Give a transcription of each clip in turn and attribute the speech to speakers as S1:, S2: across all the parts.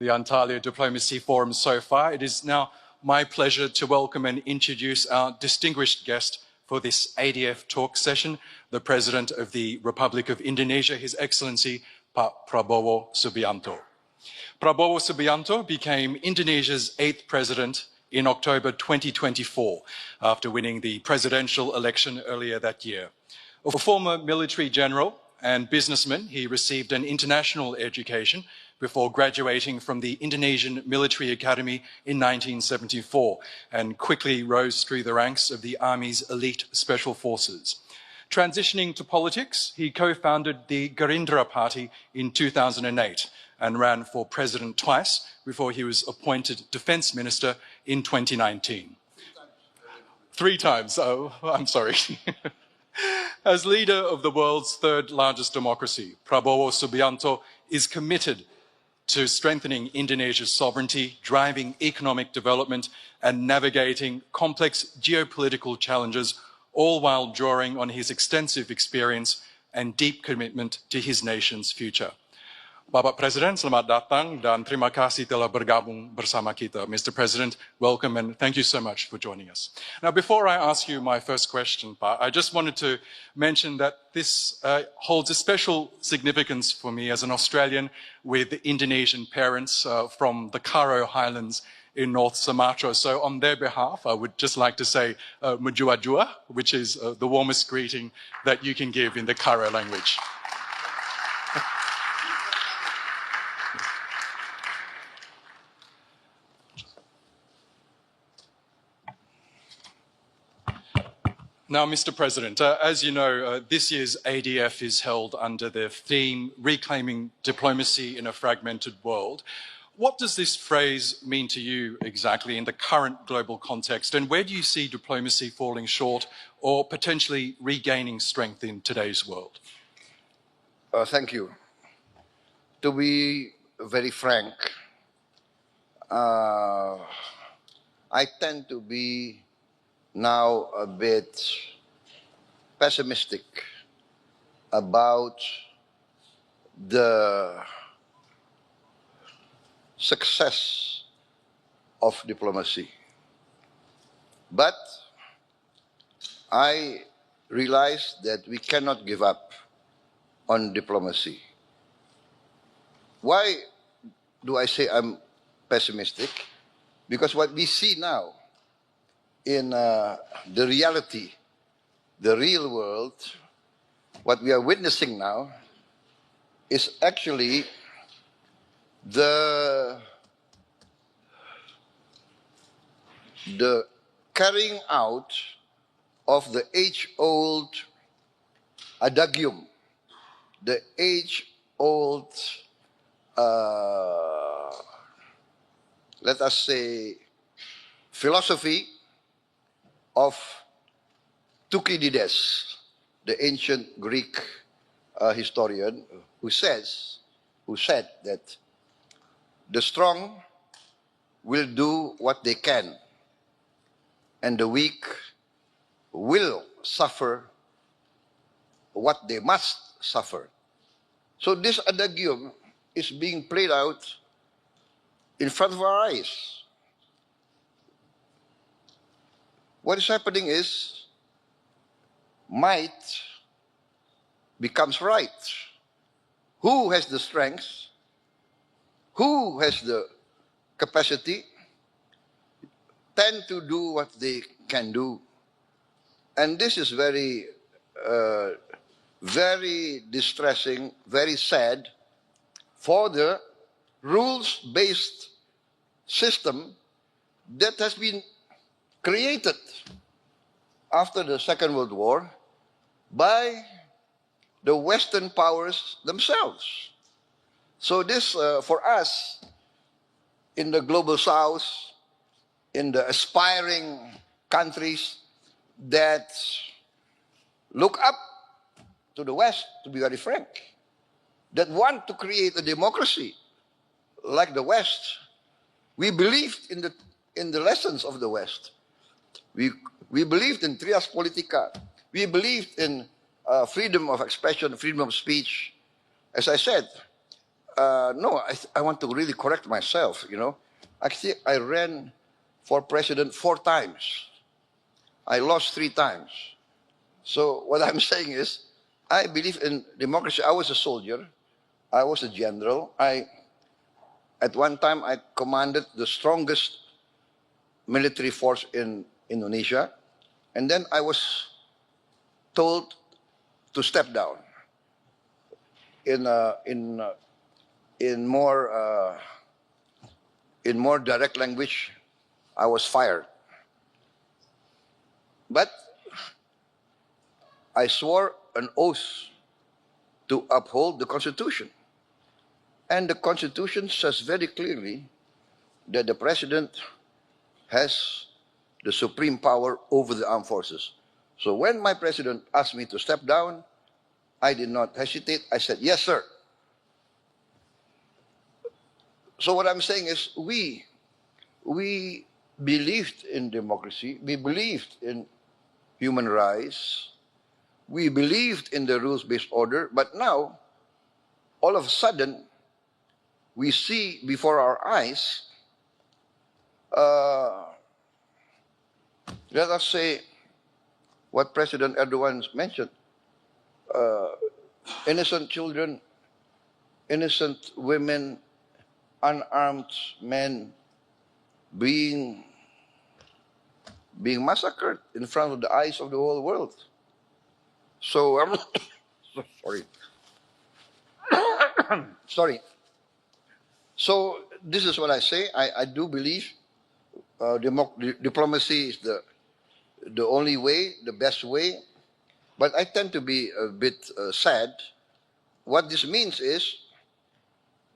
S1: the Antalya Diplomacy Forum so far. It is now my pleasure to welcome and introduce our distinguished guest for this ADF talk session, the President of the Republic of Indonesia, His Excellency Pak Prabowo Subianto. Prabowo Subianto became Indonesia's 8th president in October 2024 after winning the presidential election earlier that year. A former military general and businessman, he received an international education before graduating from the Indonesian Military Academy in 1974 and quickly rose through the ranks of the Army's elite special forces. Transitioning to politics, he co-founded the Gerindra Party in 2008 and ran for president twice before he was appointed defense minister in 2019. 3 times, oh, I'm sorry. As leader of the world's 3rd largest democracy, Prabowo Subianto is committed to strengthening Indonesia's sovereignty, driving economic development, and navigating complex geopolitical challenges, all while drawing on his extensive experience and deep commitment to his nation's future. Bapak Presiden, selamat datang dan terima kasih telah bergabung bersama kita. Mr. President, welcome and thank you so much for joining us. Now, before I ask you my first question, Pak, I just wanted to mention that this holds a special significance for me as an Australian with Indonesian parents from the Karo Highlands in North Sumatra. So on their behalf, I would just like to say Mujua-jua, which is the warmest greeting that you can give in the Karo language. Now, Mr. President, as you know, this year's ADF is held under the theme Reclaiming Diplomacy in a Fragmented World. What does this phrase mean to you exactly in the current global context, and where do you see diplomacy falling short or potentially regaining strength in today's world?
S2: Thank you. To be very frank, I tend to be now a bit pessimistic about the success of diplomacy. But I realize that we cannot give up on diplomacy. Why do I say I'm pessimistic? Because what we see now in the reality, the real world, what we are witnessing now is actually the carrying out of the age-old adagium, the age-old, let us say, philosophy of Thucydides, the ancient Greek historian, who said that the strong will do what they can, and the weak will suffer what they must suffer. So this adagium is being played out in front of our eyes. What is happening is might becomes right. Who has the strength? Who has the capacity? Tend to do what they can do. And this is very, very distressing, very sad for the rules-based system that has been created after the Second World War by the Western powers themselves. So this, for us, in the global South, in the aspiring countries that look up to the West, to be very frank, that want to create a democracy like the West, we believed in the lessons of the West. We believed in trias politica. We believed in freedom of expression, freedom of speech. As I said, no, I want to really correct myself, you know. Actually, I ran for president 4 times. I lost 3 times. So what I'm saying is, I believe in democracy. I was a soldier. I was a general. At one time, I commanded the strongest military force in Indonesia. And then I was told to step down. In more direct language, I was fired. But I swore an oath to uphold the Constitution. And the Constitution says very clearly that the President has the supreme power over the armed forces. So when my President asked me to step down, I did not hesitate. I said, yes, sir. So what I'm saying is we believed in democracy. We believed in human rights. We believed in the rules-based order. But now, all of a sudden, we see before our eyes, let us say what President Erdogan mentioned, innocent children, innocent women, unarmed men being massacred in front of the eyes of the whole world. So I'm sorry. Sorry. So this is what I say. I do believe diplomacy is the only way, the best way. But I tend to be a bit sad. What this means is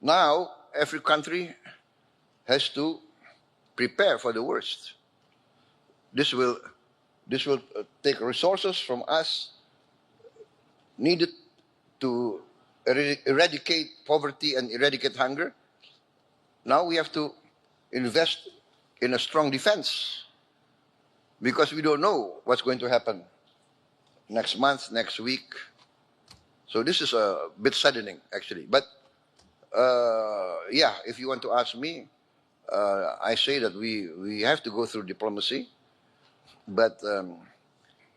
S2: now every country has to prepare for the worst. This will take resources from us needed to eradicate poverty and eradicate hunger. Now we have to invest in a strong defense because we don't know what's going to happen next month, next week. So this is a bit saddening, actually. But yeah, if you want to ask me, I say that we have to go through diplomacy, but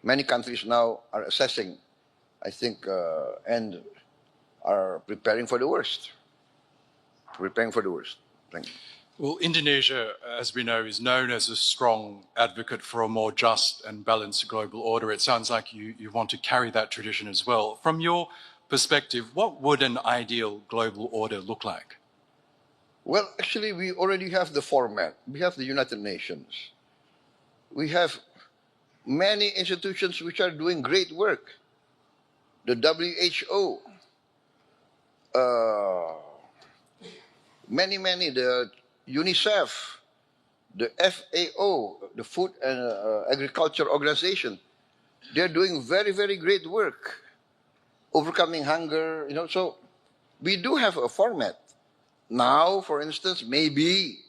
S2: many countries now are assessing, I think, and are preparing for the worst. Preparing for the worst. Thank you.
S1: Well, Indonesia, as we know, is known as a strong advocate for a more just and balanced global order. It sounds like you want to carry that tradition as well. From your perspective, what would an ideal global order look like?
S2: Well, actually, we already have the format. We have the United Nations. We have many institutions which are doing great work. The WHO, many, the UNICEF, the FAO, the Food and Agriculture Organization. They're doing very, very great work, overcoming hunger, you know. So we do have a format. Now, for instance, maybe,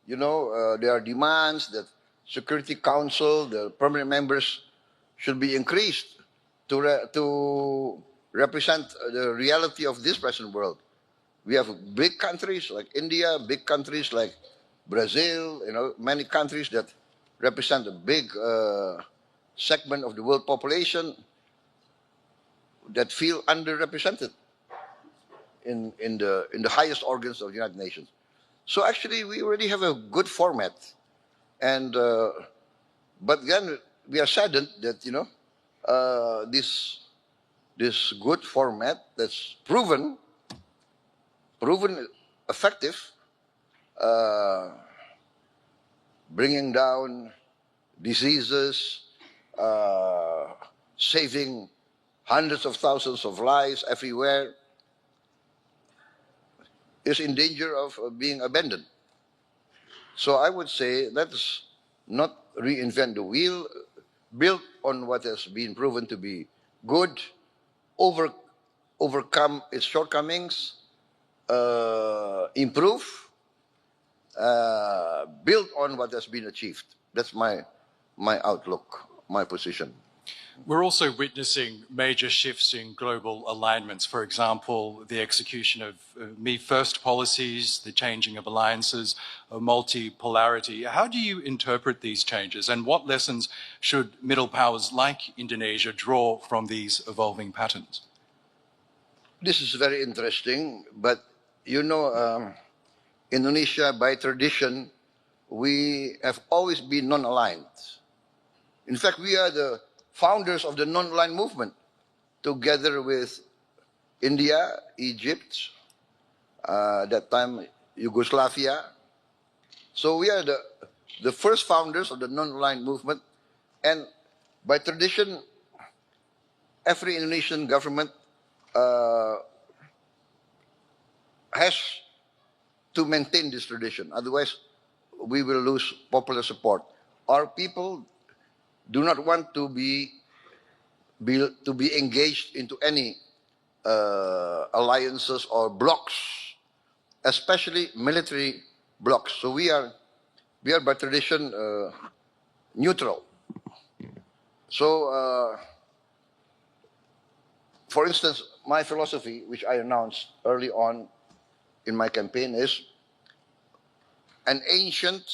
S2: you know, there are demands that Security Council, the permanent members, should be increased to represent the reality of this present world. We have big countries like India, big countries like Brazil, you know, many countries that represent a big segment of the world population that feel underrepresented in the highest organs of the United Nations. So actually, we already have a good format, and but then we are saddened that, you know, this good format that's proven effective, bringing down diseases, saving hundreds of thousands of lives everywhere, is in danger of being abandoned. So I would say let's not reinvent the wheel, build on what has been proven to be good, overcome its shortcomings, improve, build on what has been achieved. That's my outlook, my position.
S1: We're also witnessing major shifts in global alignments. For example, the execution of me first policies, the changing of alliances, multipolarity. How do you interpret these changes, and what lessons should middle powers like Indonesia draw from these evolving patterns?
S2: This is very interesting, but you know, Indonesia, by tradition, we have always been non-aligned. In fact, we are the founders of the non-aligned movement, together with India, Egypt, that time Yugoslavia. So we are the first founders of the non-aligned movement, and by tradition, every Indonesian government has to maintain this tradition. Otherwise, we will lose popular support. Our people do not want to be engaged into any alliances or blocs, especially military blocs. So we are by tradition neutral. So, for instance, my philosophy, which I announced early on in my campaign, is an ancient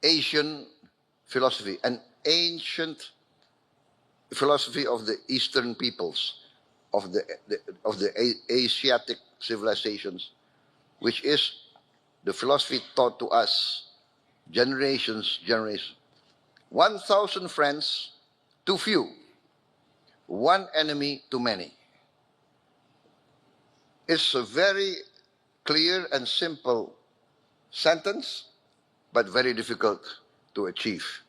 S2: Asian philosophy, an ancient philosophy of the Eastern peoples, of the Asiatic civilizations, which is the philosophy taught to us generations. 1,000 friends too few, one enemy too many. It's a very clear and simple sentence, but very difficult to achieve.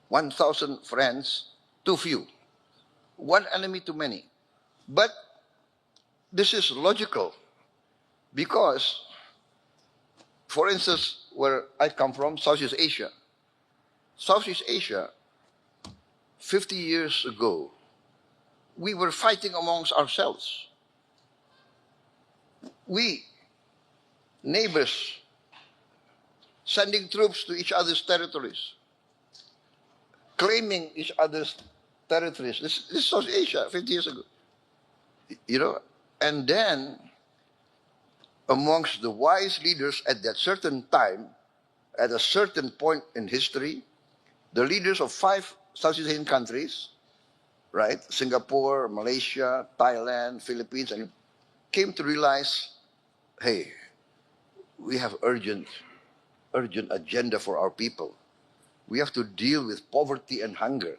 S2: 1,000 friends too few, one enemy too many. But this is logical because, for instance, where I come from, Southeast Asia, 50 years ago, we were fighting amongst ourselves. We, neighbors, sending troops to each other's territories, claiming each other's territories. This is South Asia 50 years ago. You know, and then amongst the wise leaders at that certain time, at a certain point in history, the leaders of 5 Southeast Asian countries, right, Singapore, Malaysia, Thailand, Philippines, and came to realize, hey, we have urgent agenda for our people. We have to deal with poverty and hunger.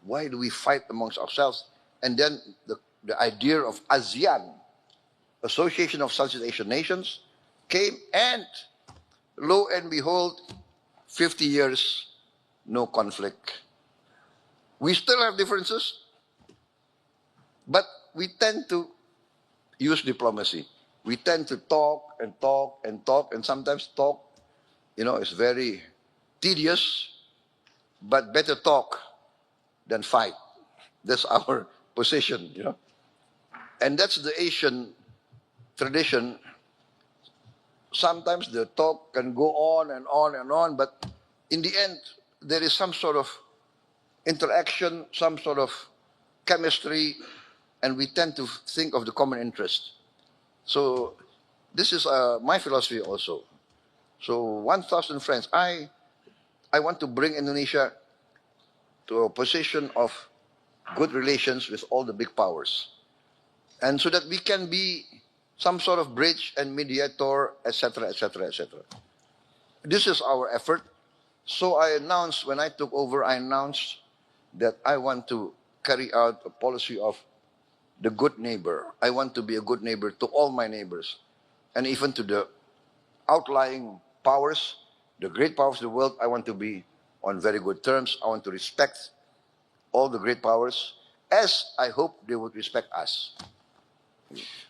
S2: Why do we fight amongst ourselves? And then the idea of ASEAN, Association of Southeast Asian Nations, came, and lo and behold, 50 years, no conflict. We still have differences, but we tend to use diplomacy. We tend to talk, and sometimes talk, you know, is very tedious, but better talk than fight. That's our position, you know. And that's the Asian tradition. Sometimes the talk can go on and on and on, but in the end, there is some sort of interaction, some sort of chemistry, and we tend to think of the common interest. So this is my philosophy also. So 1,000 friends. I want to bring Indonesia to a position of good relations with all the big powers, and so that we can be some sort of bridge and mediator, etc., etc., etc. This is our effort. So I announced, when I took over, I announced that I want to carry out a policy of the good neighbor. I want to be a good neighbor to all my neighbors, and even to the outlying powers, the great powers of the world. I want to be on very good terms. I want to respect all the great powers, as I hope they would respect us.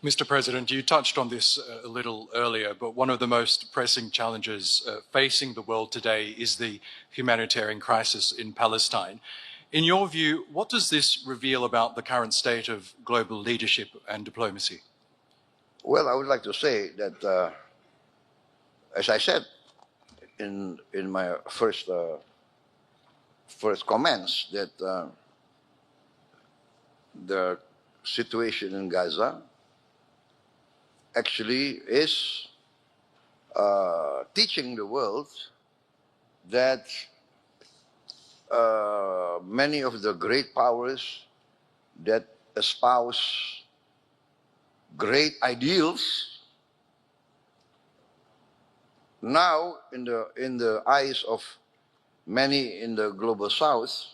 S1: Mr. President, you touched on this a little earlier, but one of the most pressing challenges facing the world today is the humanitarian crisis in Palestine. In your view, what does this reveal about the current state of global leadership and diplomacy?
S2: Well, I would like to say that, as I said in my first first comments that the situation in Gaza actually is teaching the world that many of the great powers that espouse great ideals now in the eyes of many in the global south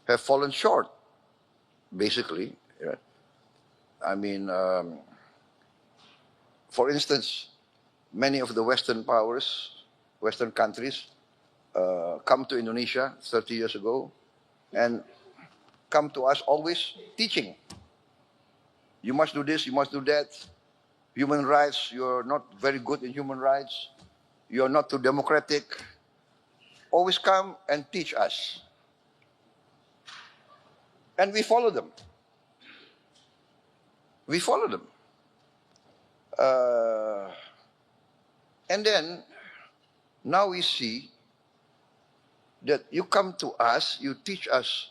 S2: have fallen short, basically. I mean, for instance, many of the Western powers, Western countries, come to Indonesia 30 years ago and come to us always teaching. You must do this, you must do that. Human rights, you're not very good in human rights. You're not too democratic. Always come and teach us. And we follow them. We follow them. And then, now we see that you come to us, you teach us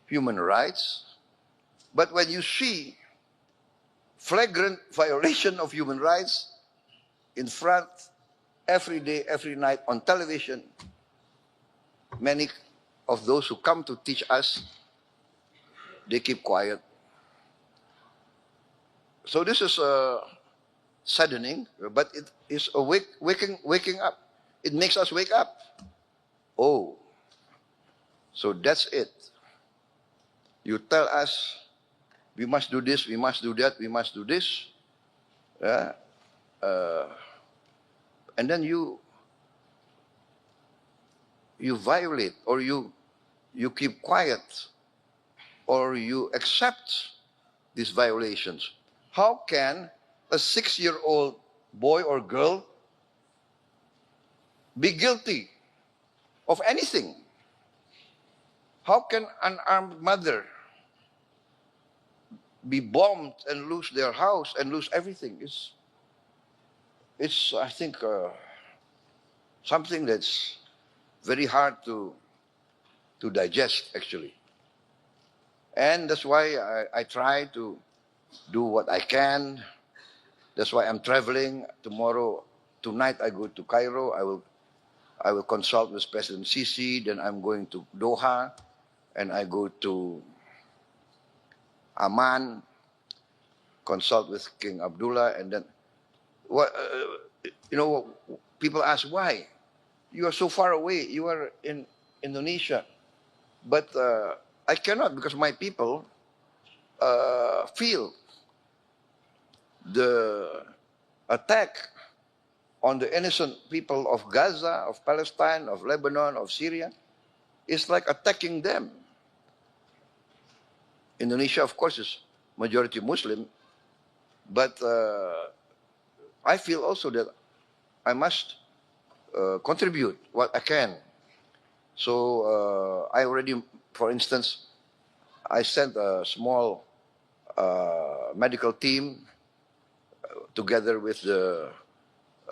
S2: human rights, but when you see flagrant violation of human rights in front, every day, every night on television, many of those who come to teach us, they keep quiet. So this is saddening, but it is a waking up. It makes us wake up. Oh, so that's it. You tell us, we must do this, we must do that, we must do this. And then you violate, or you keep quiet, or you accept these violations. How can a 6-year-old boy or girl be guilty of anything? How can an armed mother be bombed and lose their house and lose everything? It's I think, something that's very hard to digest, actually. And that's why I try to do what I can. That's why I'm traveling tomorrow. Tonight I go to Cairo. I will consult with President Sisi. Then I'm going to Doha, and I go to Amman, consult with King Abdullah, and then what? People ask why. You are so far away. You are in Indonesia, but I cannot, because my people feel the attack on the innocent people of Gaza, of Palestine, of Lebanon, of Syria is like attacking them. Indonesia, of course, is majority Muslim, but I feel also that I must contribute what I can. So I already, for instance, I sent a small medical team together with the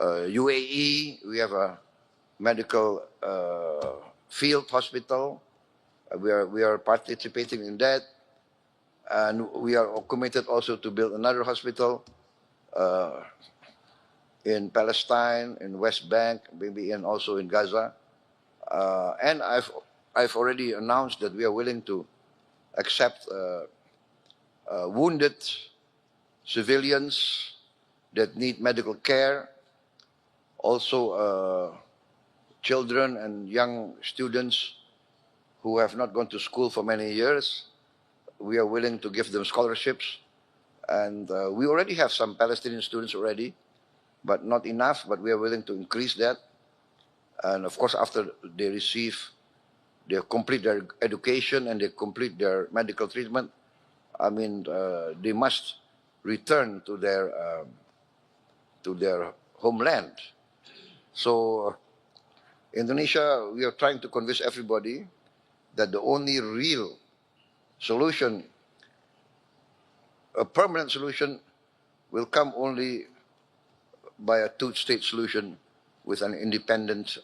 S2: UAE. We have a medical field hospital. We are participating in that, and we are committed also to build another hospital in Palestine, in West Bank, maybe, and also in Gaza. And I've already announced that we are willing to accept wounded civilians that need medical care, also children and young students who have not gone to school for many years. We are willing to give them scholarships, and we already have some Palestinian students already, but not enough, but we are willing to increase that. And of course, after they complete their education and they complete their medical treatment, I mean, they must return to their homeland. So Indonesia, we are trying to convince everybody that the only real solution, a permanent solution, will come only by a two-state solution with an independent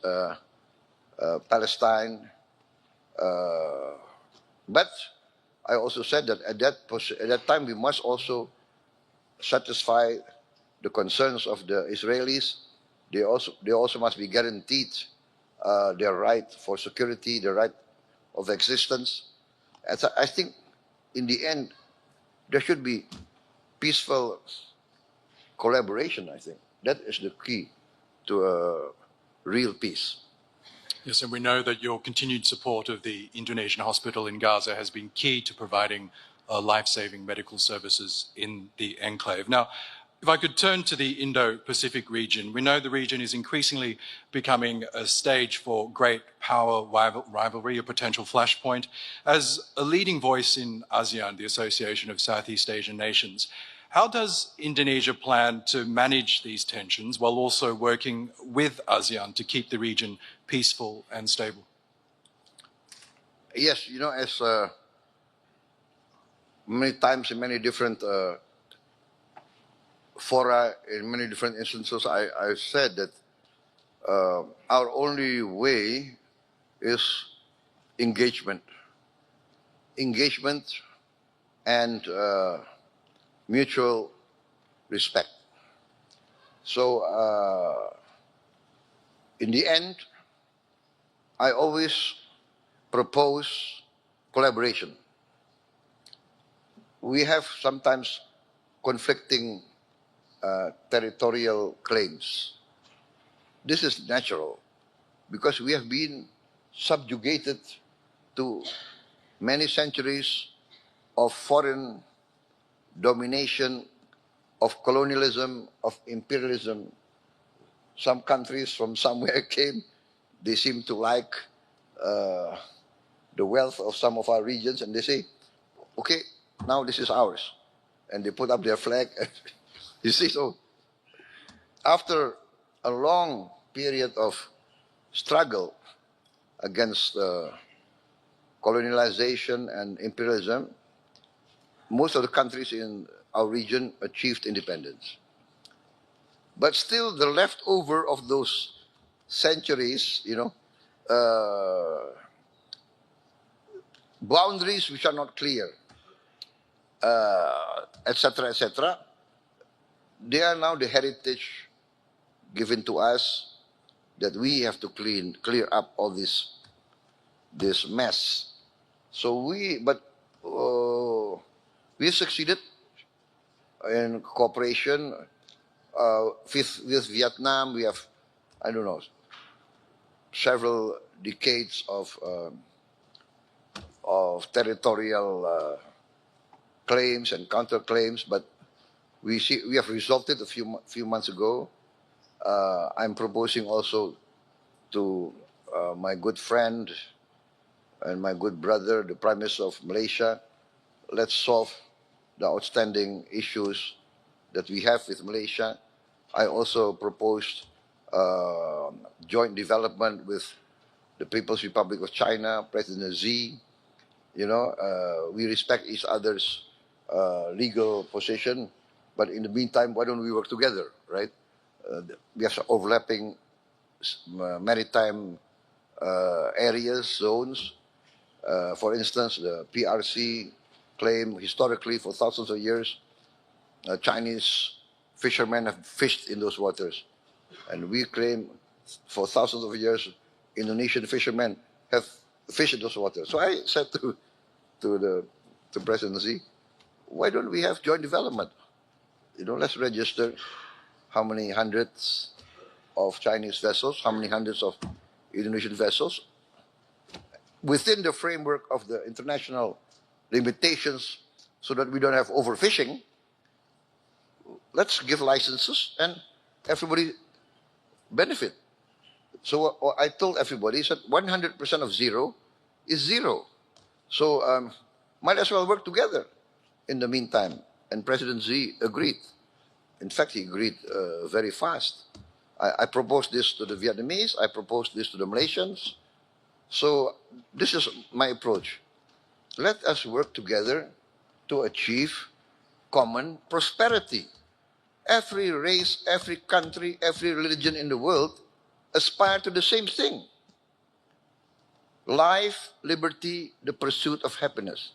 S2: Palestine. But I also said that at that time we must also satisfy the concerns of the Israelis. They also must be guaranteed their right for security, their right of existence. And so I think in the end there should be peaceful collaboration. I think that is the key to real peace.
S1: Yes, and we know that your continued support of the Indonesian hospital in Gaza has been key to providing life-saving medical services in the enclave. Now, if I could turn to the Indo-Pacific region, we know the region is increasingly becoming a stage for great power rivalry, a potential flashpoint. As a leading voice in ASEAN, the Association of Southeast Asian Nations, how does Indonesia plan to manage these tensions while also working with ASEAN to keep the region peaceful and stable?
S2: Yes, you know, as many times in many different fora, in many different instances, I said that our only way is engagement. Engagement and mutual respect. So, in the end, I always propose collaboration. We have sometimes conflicting territorial claims. This is natural because we have been subjugated to many centuries of foreign domination, of colonialism, of imperialism. Some countries from somewhere came, they seem to like the wealth of some of our regions, and they say, okay, now this is ours. And they put up their flag. You see, so after a long period of struggle against colonialization and imperialism, most of the countries in our region achieved independence. But still, the leftover of those centuries, you know, boundaries which are not clear, etc., they are now the heritage given to us that we have to clear up all this mess. So we succeeded in cooperation with Vietnam. We have, I don't know, several decades of territorial claims and counterclaims, but we have resolved it a few months ago. I'm proposing also to my good friend and my good brother, the Prime Minister of Malaysia, let's solve the outstanding issues that we have with Malaysia. I also proposed joint development with the People's Republic of China, President Xi. You know, we respect each other's legal position, but in the meantime, why don't we work together, right? We have overlapping maritime areas, zones. For instance, the PRC claim historically for thousands of years, Chinese fishermen have fished in those waters. And we claim for thousands of years, Indonesian fishermen have fished in those waters. So I said to President Xi, why don't we have joint development? You know, let's register how many hundreds of Chinese vessels, how many hundreds of Indonesian vessels, within the framework of the international limitations so that we don't have overfishing. Let's give licenses and everybody benefit. So I told everybody that 100% of zero is zero. So might as well work together in the meantime. And President Xi agreed. In fact, he agreed very fast. I proposed this to the Vietnamese. I proposed this to the Malaysians. So this is my approach. Let us work together to achieve common prosperity. Every race, every country, every religion in the world aspire to the same thing. life, liberty, the pursuit of happiness.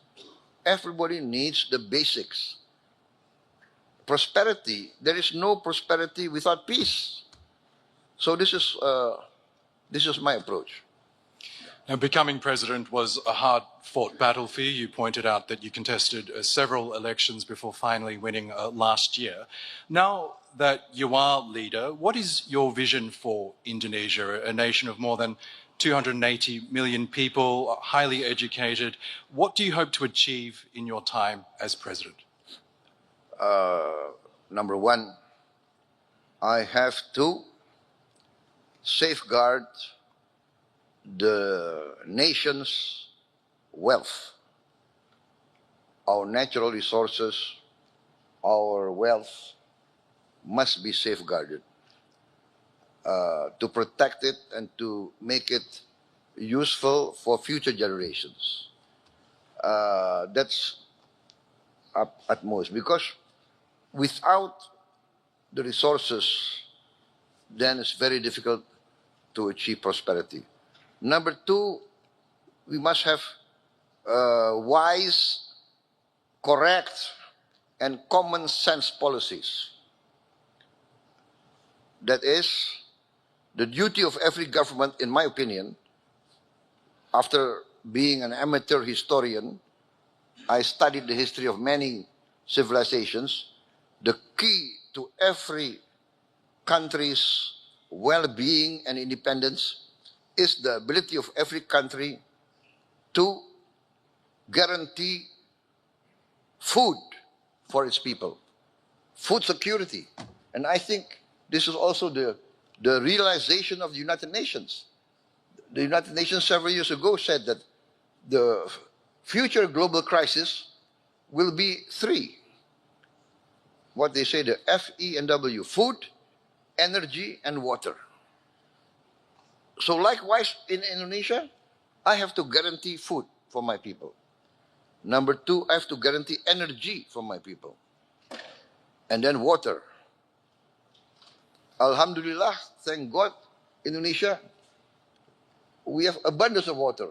S2: Everybody needs the basics. Prosperity, there is no prosperity without peace. So this is my approach.
S1: Now, becoming president was a hard-fought battle for you. You pointed out that you contested several elections before finally winning last year. Now that you are leader, what is your vision for Indonesia, a nation of more than 280 million people, highly educated? What do you hope to achieve in your time as president?
S2: Number one, I have to safeguard the nation's wealth, our natural resources, our wealth must be safeguarded. To protect it and to make it useful for future generations. That's at most, because without the resources, then it's very difficult to achieve prosperity. Number two, we must have wise, correct, and common sense policies. That is the duty of every government, in my opinion. After being an amateur historian, I studied the history of many civilizations. The key to every country's well-being and independence is the ability of every country to guarantee food for its people, food security. And I think this is also the realization of the United Nations. The United Nations several years ago said that the future global crisis will be three. What they say, the FENW, food, energy, and water. So likewise, in Indonesia, I have to guarantee food for my people. Number two, I have to guarantee energy for my people. And then water. Alhamdulillah, thank God, Indonesia, we have abundance of water.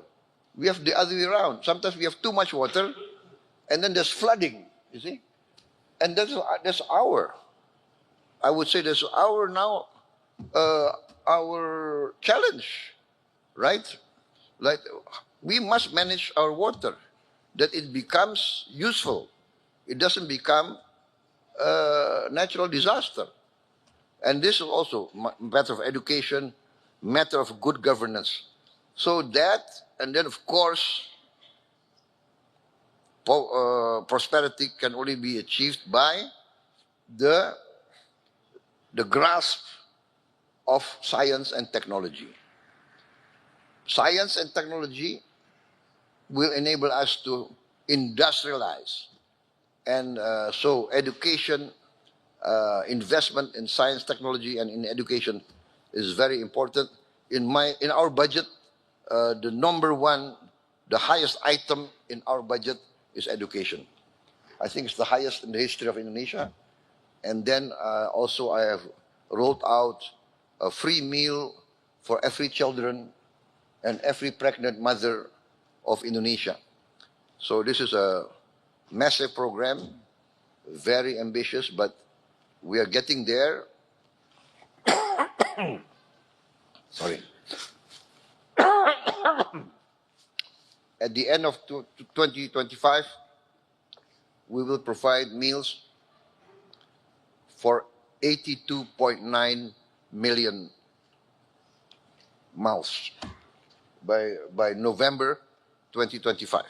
S2: We have the other way around. Sometimes we have too much water, and then there's flooding, you see? And that's I would say that's our challenge, right? Like, we must manage our water, that it becomes useful. It doesn't become a natural disaster. And this is also a matter of education, matter of good governance. So that, and then of course, prosperity can only be achieved by the grasp of science and technology. Science and technology will enable us to industrialize. And so education, investment in science, technology, and in education is very important. In our budget, the number one, the highest item in our budget is education. I think it's the highest in the history of Indonesia. And then also I have rolled out a free meal for every children and every pregnant mother of Indonesia. So this is a massive program, very ambitious, but we are getting there. Sorry. At the end of 2025, we will provide meals for 82.9 million mouths by November 2025.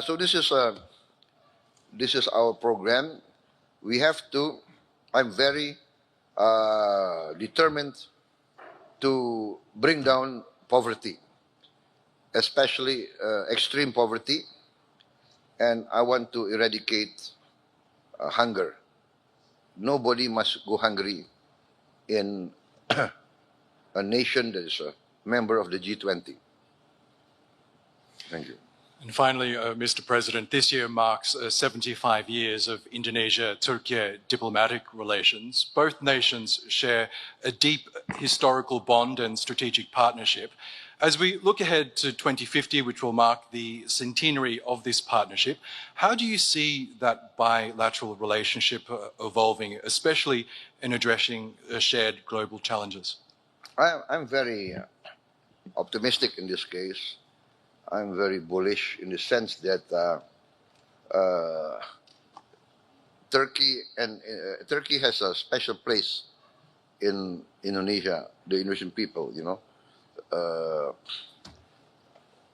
S2: So this is our program. We have to. I'm very determined to bring down poverty, especially extreme poverty, and I want to eradicate hunger. Nobody must go hungry in a nation that is a member of the G20. Thank you.
S1: And finally, Mr. President, this year marks 75 years of Indonesia-Turkiye diplomatic relations. Both nations share a deep historical bond and strategic partnership. As we look ahead to 2050, which will mark the centenary of this partnership, how do you see that bilateral relationship evolving, especially in addressing shared global challenges?
S2: I'm very optimistic in this case. I'm very bullish in the sense that Turkey has a special place in Indonesia, the Indonesian people, you know.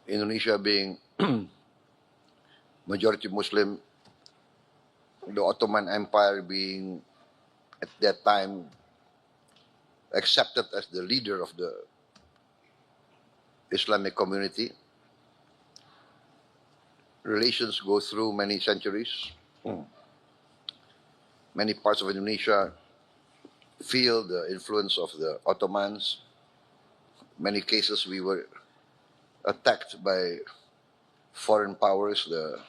S2: Indonesia being majority Muslim, the Ottoman Empire being at that time accepted as the leader of the Islamic community. Relations go through many centuries. Many parts of Indonesia feel the influence of the Ottomans. Many cases we were attacked by foreign powers. The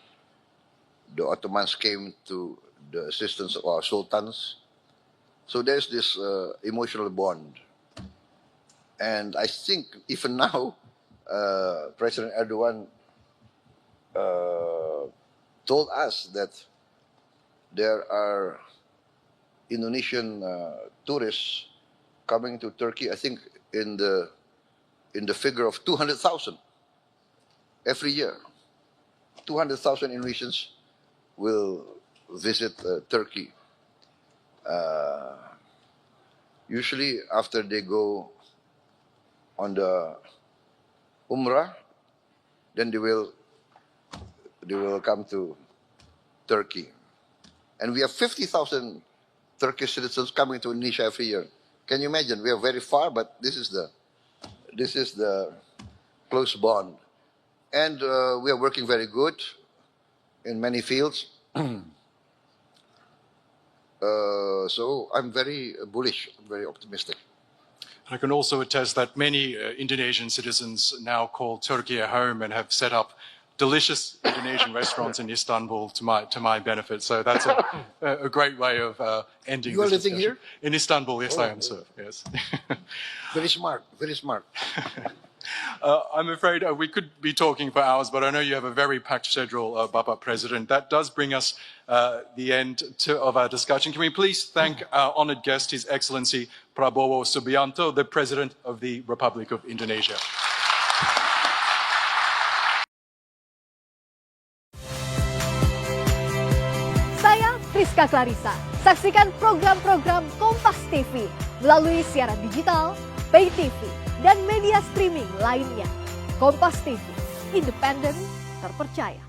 S2: Ottomans came to the assistance of our sultans. So there's this emotional bond. And I think even now, President Erdogan told us that there are Indonesian tourists coming to Turkey, I think in the figure of 200,000 every year. 200,000 Indonesians will visit Turkey. Usually after they go on the Umrah, then they will come to Turkey. And we have 50,000 Turkish citizens coming to Indonesia every year. Can you imagine? We are very far, but this is the close bond. And we are working very good in many fields. So I'm very bullish, I'm very optimistic.
S1: I can also attest that many Indonesian citizens now call Turkiye home and have set up delicious Indonesian restaurants in Istanbul to my benefit. So that's a great way of ending.
S2: You are living here?
S1: In Istanbul, yes, I am, sir. Yes.
S2: Very smart, very smart.
S1: I'm afraid we could be talking for hours, but I know you have a very packed schedule, Bapak President. That does bring us the end of our discussion. Can we please thank our honored guest, His Excellency Prabowo Subianto, the President of the Republic of Indonesia.
S3: Saya Priska Clarissa. Saksikan program-program Kompas TV melalui siaran digital, pay TV, dan media streaming lainnya. Kompas TV, independen, terpercaya.